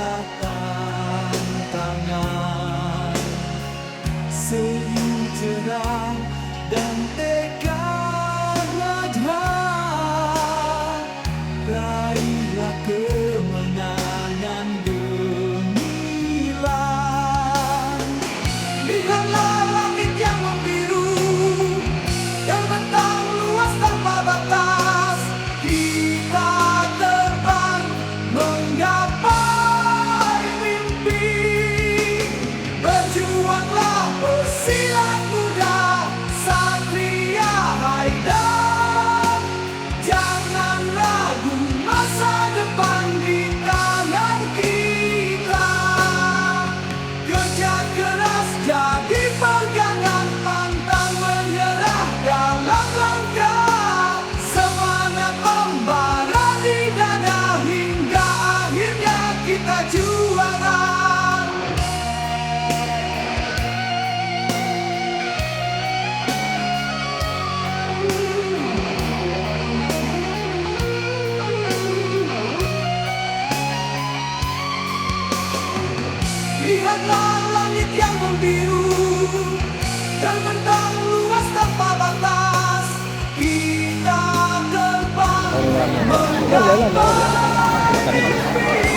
segala tantangan, senyum cerah dan tekad raihlah kemenangan gemilang. Lihatlah langit yang membiru, yang bentang luas tanpa batas. Kita terbang menggapai mimpi. Berjuanglah pesilat muda, satria Haidar. Jangan ragu, masa depan di tangan kita. Kerja keras jadi pegangan, pantang menyerah dalam langkah. Semangat membara di dada, hingga akhirnya kita juara. Lihatlah langit yang membiru, dan bentang luas tanpa batas. Kita terbang menggapai mimpi.